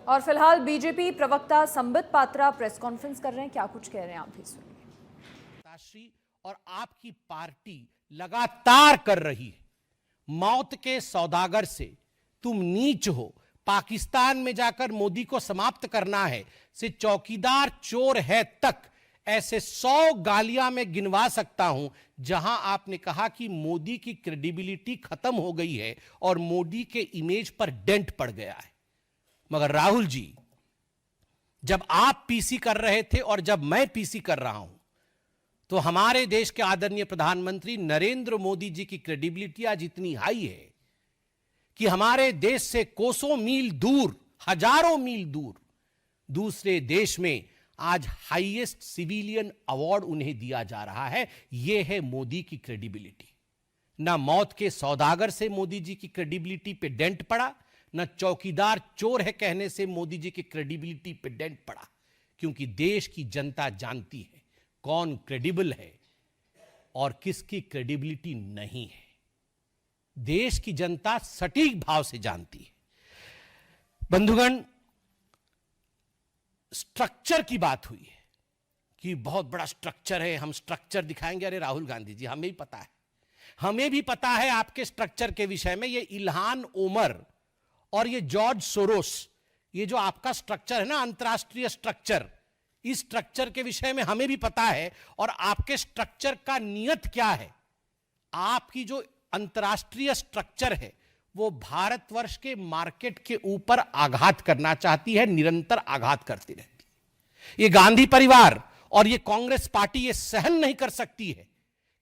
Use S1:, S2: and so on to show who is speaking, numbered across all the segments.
S1: और फिलहाल बीजेपी प्रवक्ता संबित पात्रा प्रेस कॉन्फ्रेंस कर रहे हैं, क्या कुछ कह रहे हैं आप भी सुनिए।
S2: और आपकी पार्टी लगातार कर रही है, मौत के सौदागर से तुम नीच हो, पाकिस्तान में जाकर मोदी को समाप्त करना है, से चौकीदार चोर है तक, ऐसे 100 गालियां मैं गिनवा सकता हूं जहां आपने कहा कि मोदी की क्रेडिबिलिटी खत्म हो गई है और मोदी के इमेज पर डेंट पड़ गया है। मगर राहुल जी, जब आप पीसी कर रहे थे और जब मैं पीसी कर रहा हूं, तो हमारे देश के आदरणीय प्रधानमंत्री नरेंद्र मोदी जी की क्रेडिबिलिटी आज इतनी हाई है कि हमारे देश से कोसों मील दूर, हजारों मील दूर दूसरे देश में आज हाईएस्ट सिविलियन अवार्ड उन्हें दिया जा रहा है। यह है मोदी की क्रेडिबिलिटी। ना मौत के सौदागर से मोदी जी की क्रेडिबिलिटी पे डेंट पड़ा, ना चौकीदार चोर है कहने से मोदी जी की क्रेडिबिलिटी पे डेंट पड़ा, क्योंकि देश की जनता जानती है कौन क्रेडिबल है और किसकी क्रेडिबिलिटी नहीं है। देश की जनता सटीक भाव से जानती है। बंधुगण, स्ट्रक्चर की बात हुई है कि बहुत बड़ा स्ट्रक्चर है, हम स्ट्रक्चर दिखाएंगे। अरे राहुल गांधी जी, हमें भी पता है, हमें भी पता है आपके स्ट्रक्चर के विषय में। ये इल्हान ओमर और ये जॉर्ज सोरोस, ये जो आपका स्ट्रक्चर है ना, अंतरराष्ट्रीय स्ट्रक्चर, इस स्ट्रक्चर के विषय में हमें भी पता है। और आपके स्ट्रक्चर का नियत क्या है? आपकी जो अंतरराष्ट्रीय स्ट्रक्चर है वो भारतवर्ष के मार्केट के ऊपर आघात करना चाहती है, निरंतर आघात करती रहती है। ये गांधी परिवार और ये कांग्रेस पार्टी ये सहन नहीं कर सकती है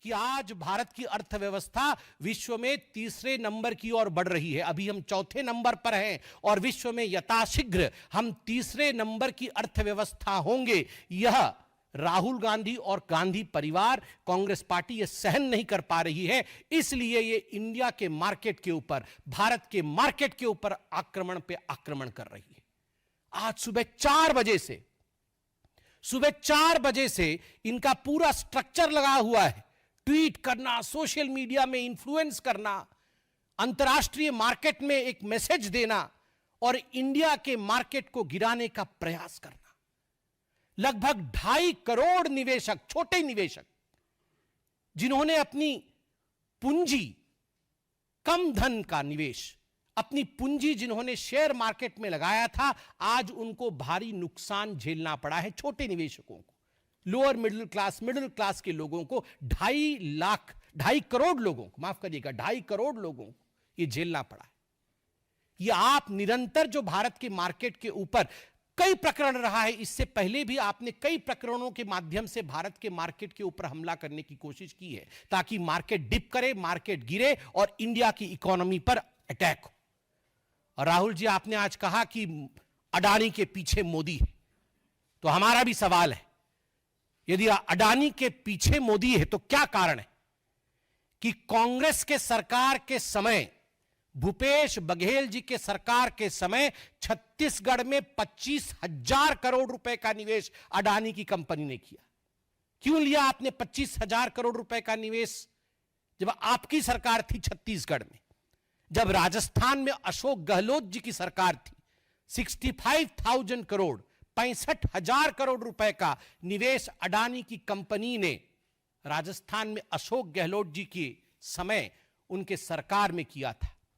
S2: कि आज भारत की अर्थव्यवस्था विश्व में तीसरे नंबर की ओर बढ़ रही है। अभी हम चौथे नंबर पर हैं और विश्व में यथाशीघ्र हम तीसरे नंबर की अर्थव्यवस्था होंगे। यह राहुल गांधी और गांधी परिवार, कांग्रेस पार्टी ये सहन नहीं कर पा रही है। इसलिए ये इंडिया के मार्केट के ऊपर, भारत के मार्केट के ऊपर आक्रमण पे आक्रमण कर रही है। आज सुबह 4 बजे से इनका पूरा स्ट्रक्चर लगा हुआ है। ट्वीट करना, सोशल मीडिया में इन्फ्लुएंस करना, अंतरराष्ट्रीय मार्केट में एक मैसेज देना और इंडिया के मार्केट को गिराने का प्रयास करना। लगभग 2.5 करोड़ निवेशक, छोटे निवेशक, जिन्होंने अपनी पूंजी, कम धन का निवेश, अपनी पूंजी जिन्होंने शेयर मार्केट में लगाया था, आज उनको भारी नुकसान झेलना पड़ा है। छोटे निवेशकों को, लोअर मिडिल क्लास के लोगों को, 2.5 करोड़ लोगों को, माफ करिएगा, 2.5 करोड़ लोगों को यह झेलना पड़ा है। यह आप निरंतर जो भारत के मार्केट के ऊपर कई प्रकरण रहा है, इससे पहले भी आपने कई प्रकरणों के माध्यम से भारत के मार्केट के ऊपर हमला करने की कोशिश की है, ताकि मार्केट डिप करे, मार्केट गिरे और इंडिया की इकोनॉमी पर अटैक हो। और राहुल जी, आपने आज कहा कि अडानी के पीछे मोदी है, तो हमारा भी सवाल है, यदि अडानी के पीछे मोदी है तो क्या कारण है कि कांग्रेस के सरकार के समय, भूपेश बघेल जी के सरकार के समय छत्तीसगढ़ में 25,000 करोड़ रुपए का निवेश अडानी की कंपनी ने किया। क्यों लिया आपने 25,000 करोड़ रुपए का निवेश जब आपकी सरकार थी छत्तीसगढ़ में? जब राजस्थान में अशोक गहलोत जी की सरकार थी, 65,000 करोड़, 65,000 करोड़ रुपए का निवेश अडानी की कंपनी ने राजस्थान में अशोक गहलोत जी के समय उनके सरकार में किया था।